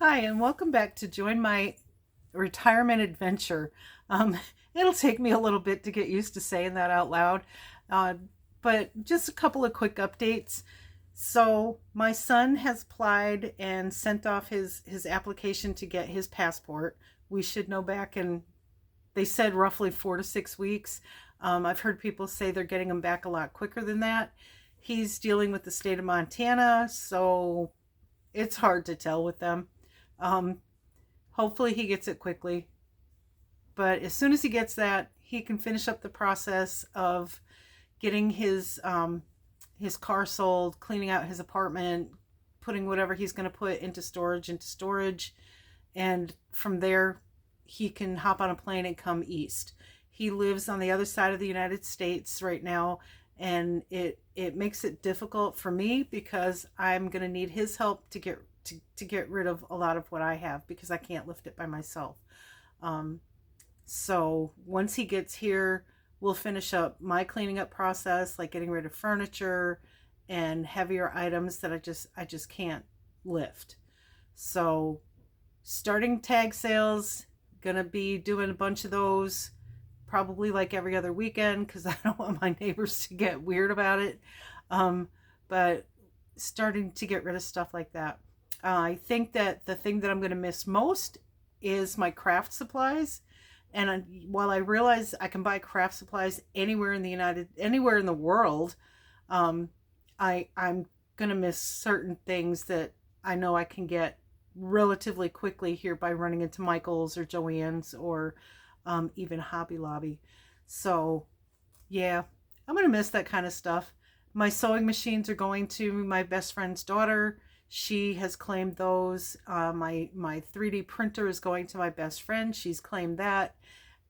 Hi, and welcome back to join my retirement adventure. Um, it'll take me a little bit to get used to saying that out loud, uh, but just a couple of quick updates. So my son has applied and sent off his application to get his passport. We should know back in, they said roughly 4 to 6 weeks. I've heard people say they're getting him back a lot quicker than that. He's dealing with the state of Montana, so it's hard to tell with them. Um, Hopefully he gets it quickly. But as soon as he gets that, he can finish up the process of getting his car sold, cleaning out his apartment, putting whatever he's going to put into storage, and from there he can hop on a plane and come east. He lives on the other side of the United States right now, and it makes it difficult for me because I'm going to need his help to get rid of a lot of what I have because I can't lift it by myself. Um, so once he gets here, we'll finish up my cleaning up process, like getting rid of furniture and heavier items that I just can't lift. So starting tag sales, gonna be doing a bunch of those probably like every other weekend because I don't want my neighbors to get weird about it. But starting to get rid of stuff like that. I think that the thing that I'm going to miss most is my craft supplies. And while I realize I can buy craft supplies anywhere in the world, um, I'm going to miss certain things that I know I can get relatively quickly here by running into Michael's or Joann's or even Hobby Lobby. So yeah, I'm going to miss that kind of stuff. My sewing machines are going to my best friend's daughter. She has claimed those. My 3D printer is going to my best friend. She's claimed that.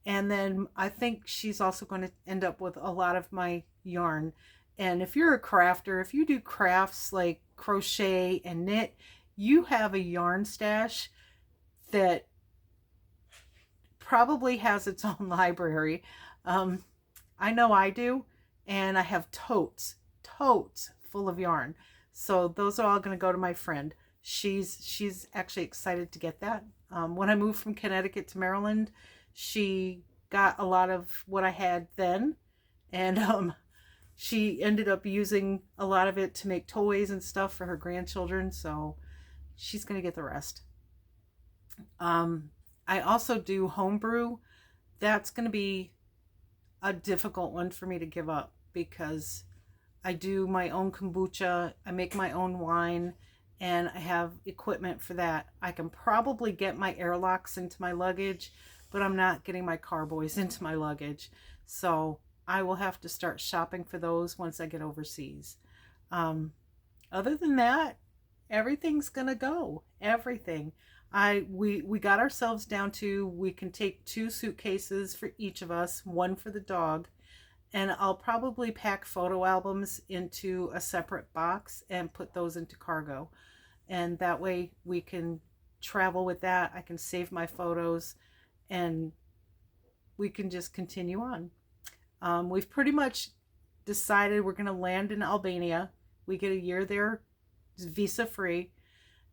And then I think she's also going to end up with a lot of my yarn. And if you're a crafter, if you do crafts like crochet and knit, you have a yarn stash that probably has its own library. Um, I know I do. And I have totes full of yarn. So those are all going to go to my friend. She's actually excited to get that. When I moved from Connecticut to Maryland, she got a lot of what I had then, and she ended up using a lot of it to make toys and stuff for her grandchildren. So she's going to get the rest. Um, I also do homebrew. That's going to be a difficult one for me to give up because I do my own kombucha, I make my own wine, and I have equipment for that. I can probably get my airlocks into my luggage, but I'm not getting my carboys into my luggage. So I will have to start shopping for those once I get overseas. Um, Other than that, everything's gonna go. Everything. We got ourselves down to we can take 2 suitcases for each of us, one for the dog, and I'll probably pack photo albums into a separate box and put those into cargo. And that way we can travel with that. I can save my photos and we can just continue on. We've pretty much decided we're going to land in Albania. We get a year there, visa free.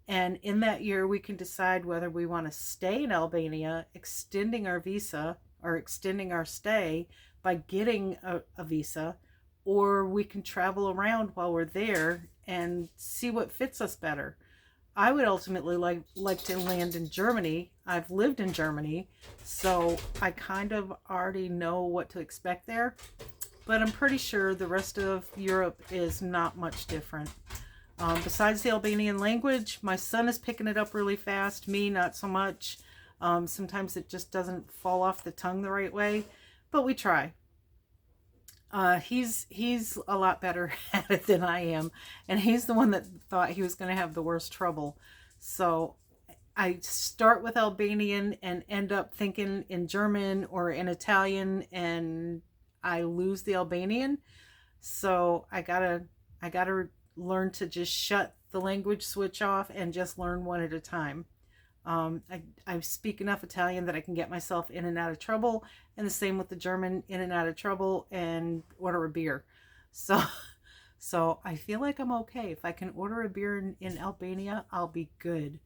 And in that year, we can decide whether we want to stay in Albania, extending our visa or extending our stay by getting a visa, or we can travel around while we're there and see what fits us better. I would ultimately like to land in Germany. I've lived in Germany, so I kind of already know what to expect there. But I'm pretty sure the rest of Europe is not much different. Besides the Albanian language, my son is picking it up really fast. Me, not so much. Sometimes it just doesn't fall off the tongue the right way, but we try. He's a lot better at it than I am, and he's the one that thought he was going to have the worst trouble. So I start with Albanian and end up thinking in German or in Italian, and I lose the Albanian. So I gotta learn to just shut the language switch off and just learn one at a time. I speak enough Italian that I can get myself in and out of trouble, and the same with the German, in and out of trouble and order a beer. So, so I feel like I'm okay. If I can order a beer in Albania, I'll be good.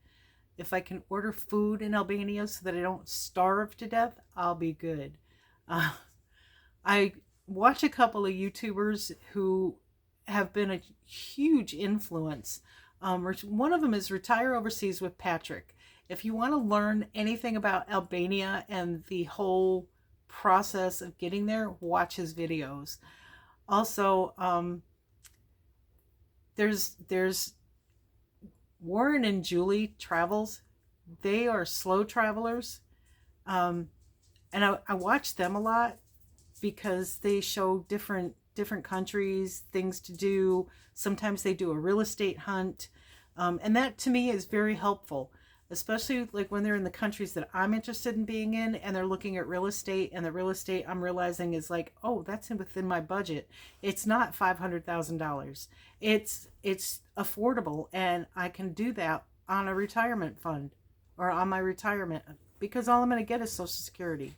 If I can order food in Albania so that I don't starve to death, I'll be good. Uh, I watch a couple of YouTubers who have been a huge influence. One of them is Retire Overseas with Patrick. If you want to learn anything about Albania and the whole process of getting there, watch his videos. Also, there's Warren and Julie Travels. They are slow travelers, and I watch them a lot because they show different countries, things to do. Sometimes they do a real estate hunt, and that to me is very helpful, especially like when they're in the countries that I'm interested in being in, and they're looking at real estate, and the real estate I'm realizing is like, oh, that's within my budget. It's not $500,000. It's affordable, and I can do that on a retirement fund or on my retirement, because all I'm going to get is Social Security.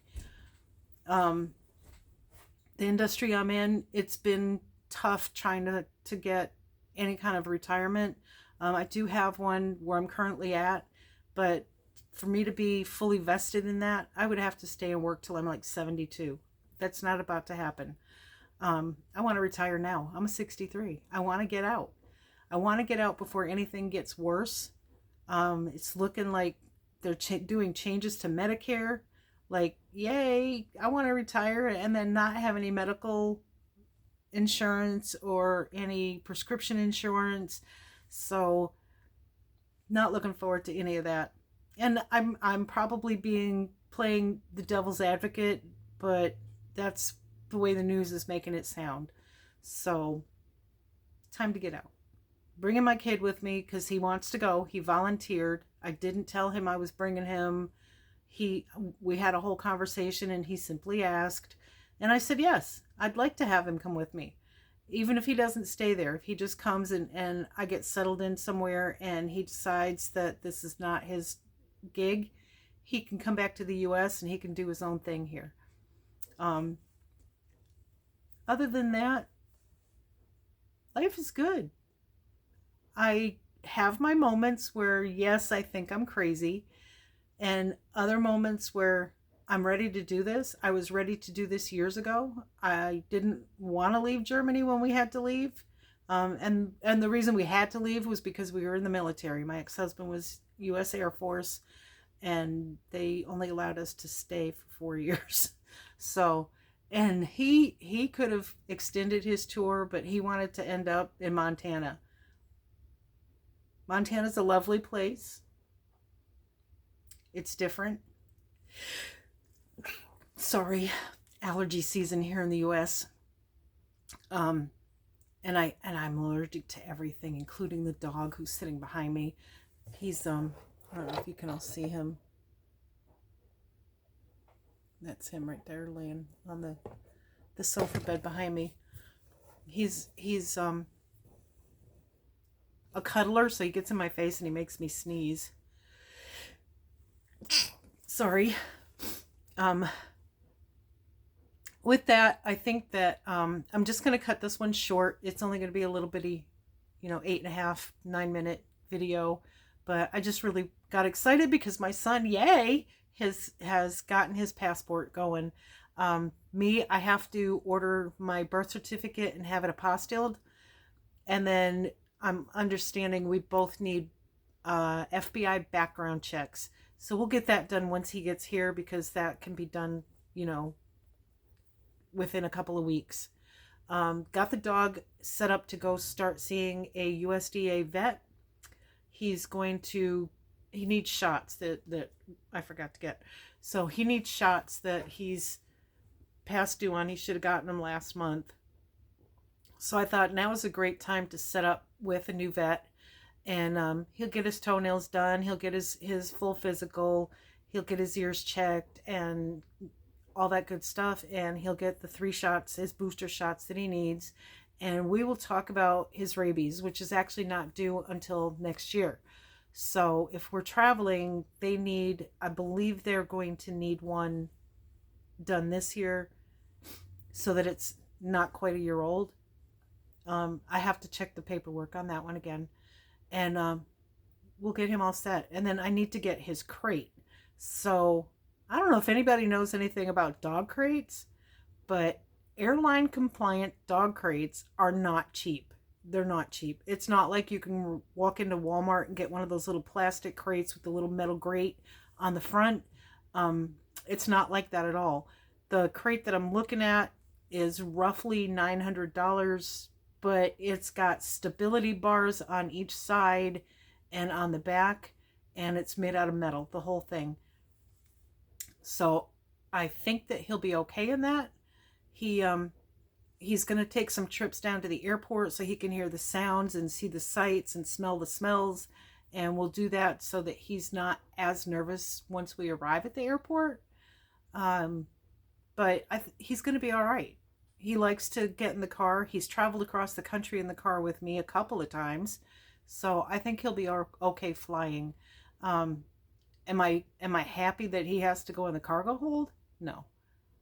The industry I'm in, it's been tough trying to get any kind of retirement. I do have one where I'm currently at, but for me to be fully vested in that, I would have to stay and work till I'm like 72. That's not about to happen. I want to retire now. I'm 63. I want to get out. I want to get out before anything gets worse. It's looking like they're doing changes to Medicare. Like, yay, I want to retire and then not have any medical insurance or any prescription insurance. So not looking forward to any of that. And I'm probably playing the devil's advocate, but that's the way the news is making it sound. So time to get out. Bringing my kid with me because he wants to go. He volunteered. I didn't tell him I was bringing him. We had a whole conversation and he simply asked, and I said yes, I'd like to have him come with me, even if he doesn't stay there. If he just comes and I get settled in somewhere and he decides that this is not his gig, he can come back to the US and he can do his own thing here. Other than that, life is good. I have my moments where, yes, I think I'm crazy, and other moments where I'm ready to do this. I was ready to do this years ago. I didn't want to leave Germany when we had to leave. And the reason we had to leave was because we were in the military. My ex-husband was U.S. Air Force, and they only allowed us to stay for 4 years. So, and he could have extended his tour, but he wanted to end up in Montana. Montana's a lovely place. It's different. Sorry, allergy season here in the US. And I'm allergic to everything, including the dog who's sitting behind me. He's I don't know if you can all see him. That's him right there laying on the sofa bed behind me. He's a cuddler, so he gets in my face and he makes me sneeze. Sorry. With that, I think that I'm just going to cut this one short. It's only going to be a little bitty, 8.5, 9-minute video. But I just really got excited because my son, yay, has gotten his passport going. I have to order my birth certificate and have it apostilled. And then I'm understanding we both need FBI background checks. So we'll get that done once he gets here, because that can be done, within a couple of weeks. Got the dog set up to go start seeing a USDA vet. He needs shots that I forgot to get. So he needs shots that he's past due on. He should have gotten them last month. So I thought now is a great time to set up with a new vet. And he'll get his toenails done. He'll get his full physical. He'll get his ears checked and all that good stuff. And he'll get the 3 shots, his booster shots that he needs. And we will talk about his rabies, which is actually not due until next year. So if we're traveling, I believe they're going to need one done this year so that it's not quite a year old. I have to check the paperwork on that one again. And we'll get him all set. And then I need to get his crate. So I don't know if anybody knows anything about dog crates, but airline compliant dog crates are not cheap. They're not cheap. It's not like you can walk into Walmart and get one of those little plastic crates with the little metal grate on the front. It's not like that at all. The crate that I'm looking at is roughly $900, but it's got stability bars on each side and on the back, and it's made out of metal, the whole thing. So I think that he'll be okay in that. He's going to take some trips down to the airport so he can hear the sounds and see the sights and smell the smells, and we'll do that so that he's not as nervous once we arrive at the airport. But he's going to be all right. He likes to get in the car. He's traveled across the country in the car with me a couple of times, so I think he'll be okay flying. Am I happy that he has to go in the cargo hold? No.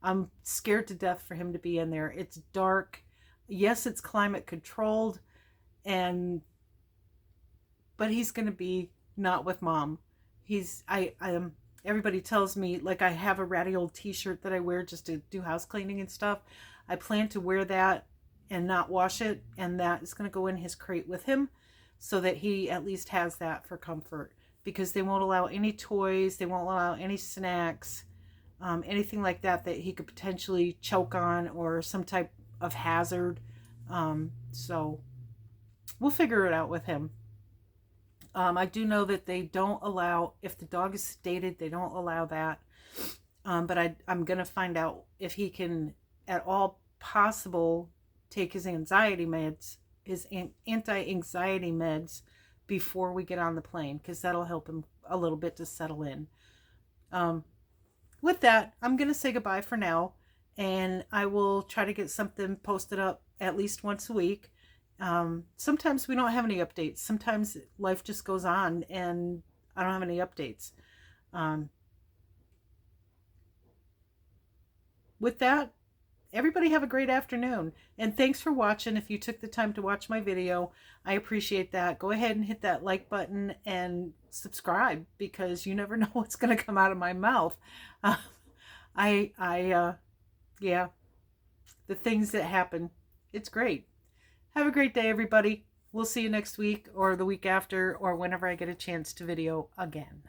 I'm scared to death for him to be in there. It's dark. Yes, it's climate controlled, but he's going to be not with mom. Everybody tells me, like, I have a ratty old t-shirt that I wear just to do house cleaning and stuff. I plan to wear that and not wash it, and that is going to go in his crate with him so that he at least has that for comfort, because they won't allow any toys, they won't allow any snacks, anything like that that he could potentially choke on or some type of hazard. So we'll figure it out with him. I do know that they don't allow, if the dog is sedated, they don't allow that. But I'm going to find out if he can at all possible take his anxiety meds, his anti-anxiety meds before we get on the plane, because that'll help him a little bit to settle in. With that, I'm going to say goodbye for now, and I will try to get something posted up at least once a week. Sometimes we don't have any updates. Sometimes life just goes on and I don't have any updates. With that, everybody have a great afternoon, and thanks for watching. If you took the time to watch my video, I appreciate that. Go ahead and hit that like button and subscribe, because you never know what's going to come out of my mouth. Yeah, the things that happen, it's great. Have a great day, everybody. We'll see you next week or the week after or whenever I get a chance to video again.